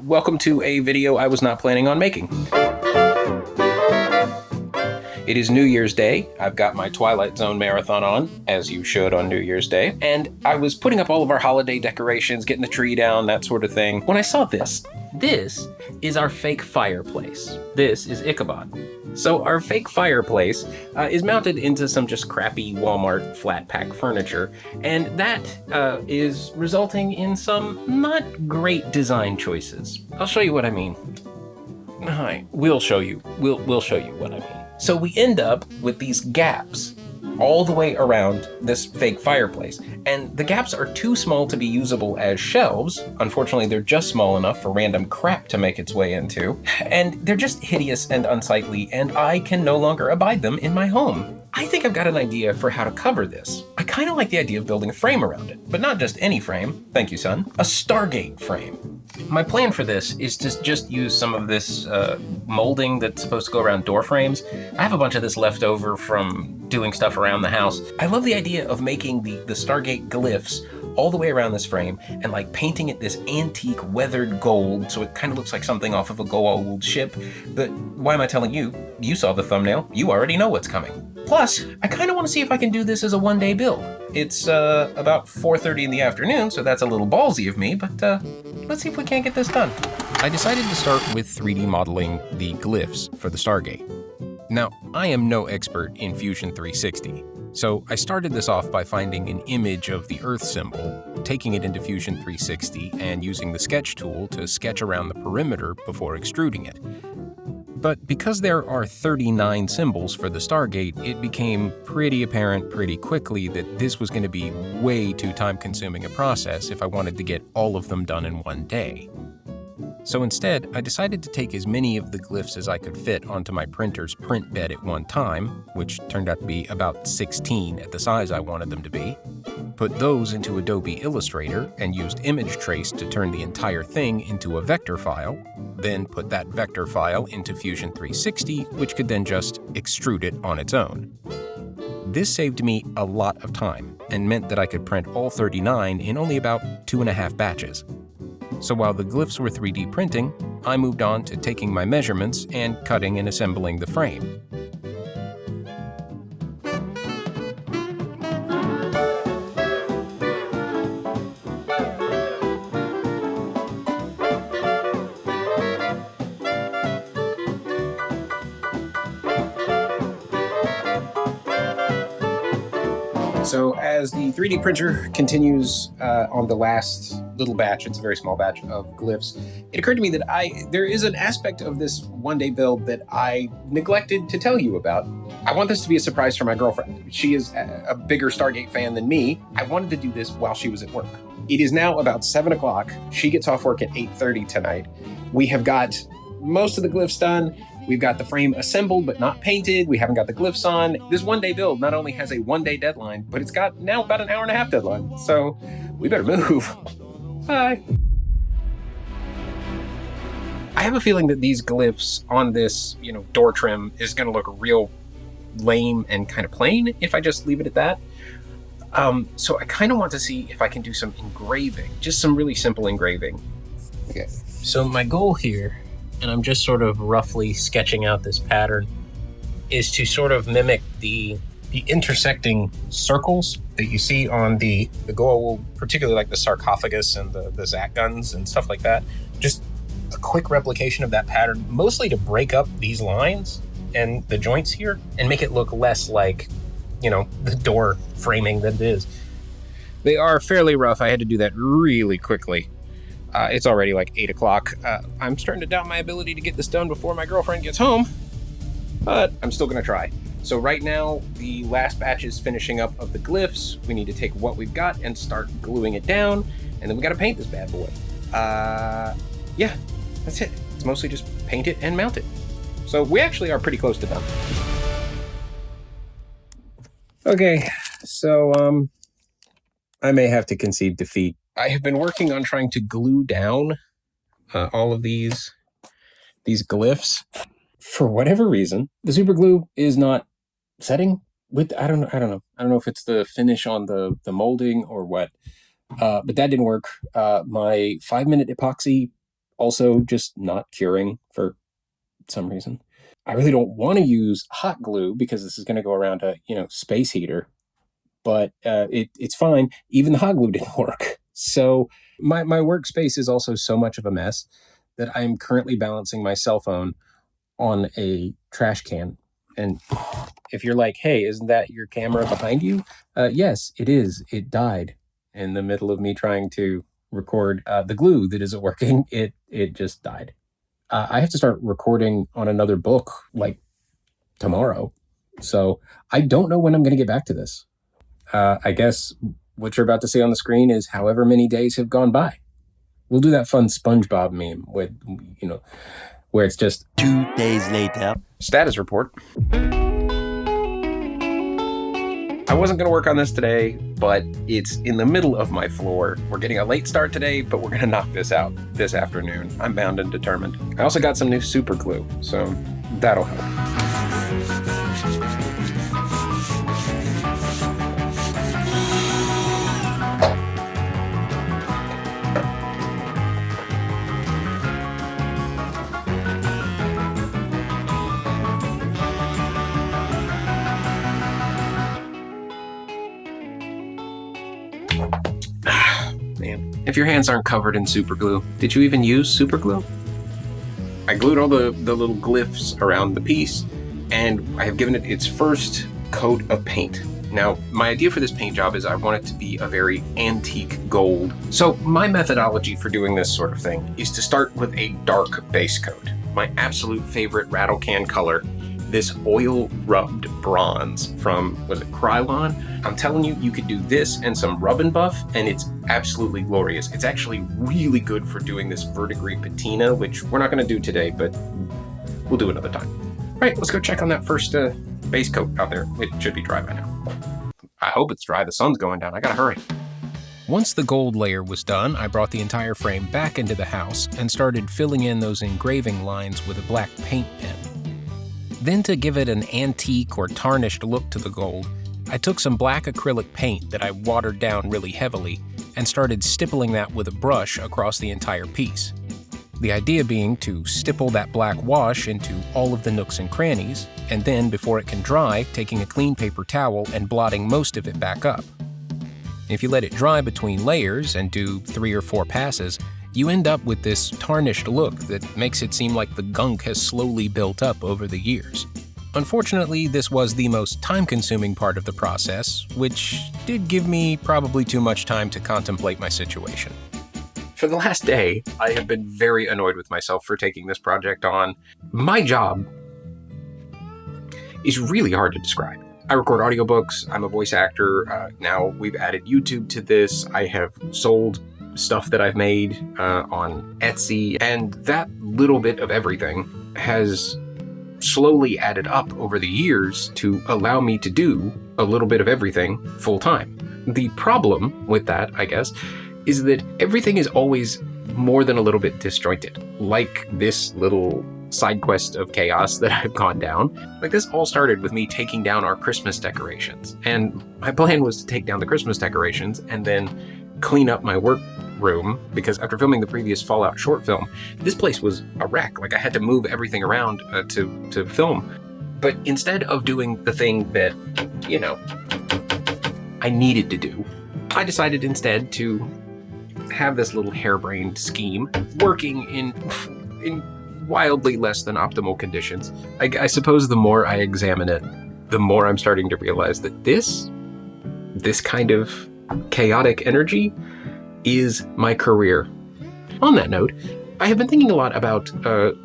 welcome to a video I was not planning on making. It is New Year's Day. I've got my Twilight Zone marathon on, as you should on New Year's Day, and I was putting up all of our holiday decorations, getting the tree down, that sort of thing, when I saw this. This is our fake fireplace. This is Ichabod. So our fake fireplace is mounted into some just crappy Walmart flat pack furniture, and that is resulting in some not great design choices. I'll show you what I mean. Hi, we'll show you what I mean. So we end up with these gaps all the way around this fake fireplace. And the gaps are too small to be usable as shelves. Unfortunately, they're just small enough for random crap to make its way into. And they're just hideous and unsightly, and I can no longer abide them in my home. I think I've got an idea for how to cover this. I kind of like the idea of building a frame around it, but not just any frame. Thank you, son. A Stargate frame. My plan for this is to just use some of this molding that's supposed to go around door frames. I have a bunch of this left over from doing stuff around the house. I love the idea of making the Stargate glyphs all the way around this frame and like painting it this antique weathered gold so it kind of looks like something off of a Goa'uld ship. But why am I telling you? You saw the thumbnail. You already know what's coming. Plus, I kind of want to see if I can do this as a one-day build. It's about 4:30 in the afternoon, so that's a little ballsy of me, but let's see if we can't get this done. I decided to start with 3D modeling the glyphs for the Stargate. Now, I am no expert in Fusion 360, so I started this off by finding an image of the Earth symbol, taking it into Fusion 360, and using the sketch tool to sketch around the perimeter before extruding it. But because there are 39 symbols for the Stargate, it became pretty apparent pretty quickly that this was going to be way too time-consuming a process if I wanted to get all of them done in one day. So instead, I decided to take as many of the glyphs as I could fit onto my printer's print bed at one time, which turned out to be about 16 at the size I wanted them to be, put those into Adobe Illustrator and used Image Trace to turn the entire thing into a vector file, then put that vector file into Fusion 360, which could then just extrude it on its own. This saved me a lot of time and meant that I could print all 39 in only about 2.5 batches. So while the glyphs were 3D printing, I moved on to taking my measurements and cutting and assembling the frame. So as the 3D printer continues on the last little batch, it's a very small batch of glyphs, it occurred to me that there is an aspect of this one-day build that I neglected to tell you about. I want this to be a surprise for my girlfriend. She is a bigger Stargate fan than me. I wanted to do this while she was at work. It is now about 7 o'clock. She gets off work at 8:30 tonight. We have got most of the glyphs done. We've got the frame assembled but not painted. We haven't got the glyphs on. This one-day build not only has a one-day deadline, but it's got now about an hour-and-a-half deadline. So we better move. Bye. I have a feeling that these glyphs on this, door trim is going to look real lame and kind of plain if I just leave it at that. So I kind of want to see if I can do some engraving, just some really simple engraving. Okay. So my goal here, and I'm just sort of roughly sketching out this pattern, is to sort of mimic the intersecting circles that you see on the Goa'uld, particularly like the sarcophagus and the Zat guns and stuff like that. Just a quick replication of that pattern, mostly to break up these lines and the joints here and make it look less like, the door framing that it is. They are fairly rough. I had to do that really quickly. It's already like 8 o'clock. I'm starting to doubt my ability to get this done before my girlfriend gets home, but I'm still going to try. So right now, the last batch is finishing up of the glyphs. We need to take what we've got and start gluing it down, and then we got to paint this bad boy. Yeah, that's it. It's mostly just paint it and mount it. So we actually are pretty close to done. Okay, so I may have to concede defeat. I have been working on trying to glue down all of these glyphs. For whatever reason, the super glue is not setting with, I don't know. I don't know if it's the finish on the molding or what, but that didn't work. My 5-minute epoxy also just not curing for some reason. I really don't want to use hot glue because this is going to go around a, space heater, but it's fine. Even the hot glue didn't work. So my workspace is also so much of a mess that I'm currently balancing my cell phone on a trash can. And if you're like, hey, isn't that your camera behind you? Yes, it is. It died in the middle of me trying to record the glue that isn't working. It just died. I have to start recording on another book like tomorrow. So I don't know when I'm going to get back to this. I guess what you're about to see on the screen is however many days have gone by. We'll do that fun SpongeBob meme with, where it's just 2 days later. Status report. I wasn't going to work on this today, but it's in the middle of my floor. We're getting a late start today, but we're going to knock this out this afternoon. I'm bound and determined. I also got some new super glue, so that'll help. Man, if your hands aren't covered in super glue, did you even use super glue? I glued all the little glyphs around the piece, and I have given it its first coat of paint. Now, my idea for this paint job is I want it to be a very antique gold. So my methodology for doing this sort of thing is to start with a dark base coat. My absolute favorite rattle can color, this oil rubbed bronze from, was it Krylon? I'm telling you, you could do this and some rub and buff, and it's absolutely glorious. It's actually really good for doing this verdigris patina, which we're not going to do today, but we'll do another time. All right, let's go check on that first base coat out there. It should be dry by now. I hope it's dry. The sun's going down. I gotta hurry. Once the gold layer was done, I brought the entire frame back into the house and started filling in those engraving lines with a black paint pen. Then, to give it an antique or tarnished look to the gold, I took some black acrylic paint that I watered down really heavily and started stippling that with a brush across the entire piece. The idea being to stipple that black wash into all of the nooks and crannies, and then, before it can dry, taking a clean paper towel and blotting most of it back up. If you let it dry between layers and do 3 or 4 passes, you end up with this tarnished look that makes it seem like the gunk has slowly built up over the years. Unfortunately, this was the most time-consuming part of the process, which did give me probably too much time to contemplate my situation. For the last day, I have been very annoyed with myself for taking this project on. My job is really hard to describe. I record audiobooks, I'm a voice actor, now we've added YouTube to this, I have sold stuff that I've made on Etsy, and that little bit of everything has slowly added up over the years to allow me to do a little bit of everything full time. The problem with that, I guess, is that everything is always more than a little bit disjointed, like this little side quest of chaos that I've gone down. Like, this all started with me taking down our Christmas decorations, and my plan was to take down the Christmas decorations and then clean up my work room, because after filming the previous Fallout short film, this place was a wreck. Like, I had to move everything around to film. But instead of doing the thing that, I needed to do, I decided instead to have this little harebrained scheme working in wildly less than optimal conditions. I suppose the more I examine it, the more I'm starting to realize that this kind of chaotic energy is my career. On that note, I have been thinking a lot about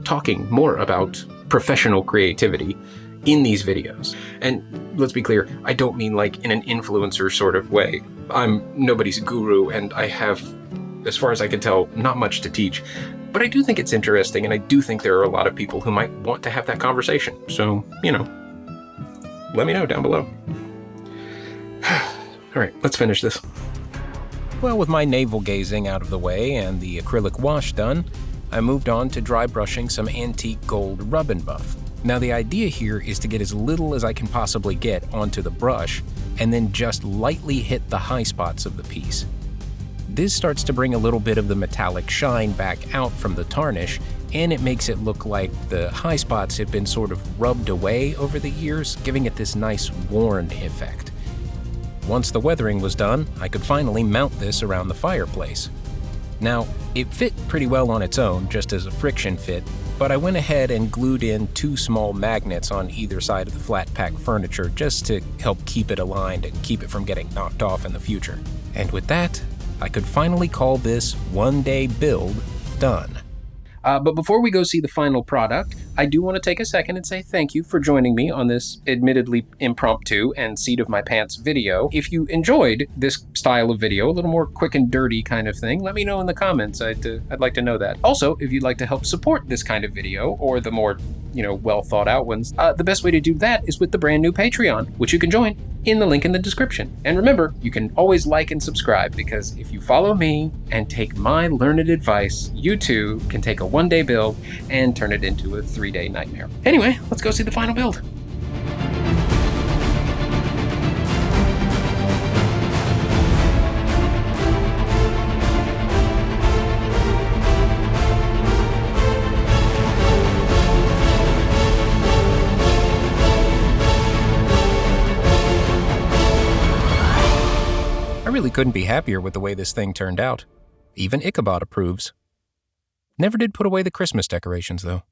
talking more about professional creativity in these videos. And let's be clear, I don't mean like in an influencer sort of way. I'm nobody's guru, and I have, as far as I can tell, not much to teach. But I do think it's interesting, and I do think there are a lot of people who might want to have that conversation. So, let me know down below. All right, let's finish this. Well, with my navel-gazing out of the way and the acrylic wash done, I moved on to dry brushing some antique gold rub and buff. Now, the idea here is to get as little as I can possibly get onto the brush, and then just lightly hit the high spots of the piece. This starts to bring a little bit of the metallic shine back out from the tarnish, and it makes it look like the high spots have been sort of rubbed away over the years, giving it this nice worn effect. Once the weathering was done, I could finally mount this around the fireplace. Now, it fit pretty well on its own, just as a friction fit, but I went ahead and glued in 2 small magnets on either side of the flat pack furniture just to help keep it aligned and keep it from getting knocked off in the future. And with that, I could finally call this one-day build done. But before we go see the final product, I do want to take a second and say thank you for joining me on this admittedly impromptu and seat of my pants video. If you enjoyed this style of video, a little more quick and dirty kind of thing, let me know in the comments. I'd like to know that. Also, if you'd like to help support this kind of video or the more, well thought out ones, the best way to do that is with the brand new Patreon, which you can join in the link in the description. And remember, you can always like and subscribe, because if you follow me and take my learned advice, you too can take a one-day build and turn it into a 3-day nightmare. Anyway, let's go see the final build. I really couldn't be happier with the way this thing turned out. Even Ichabod approves. Never did put away the Christmas decorations, though.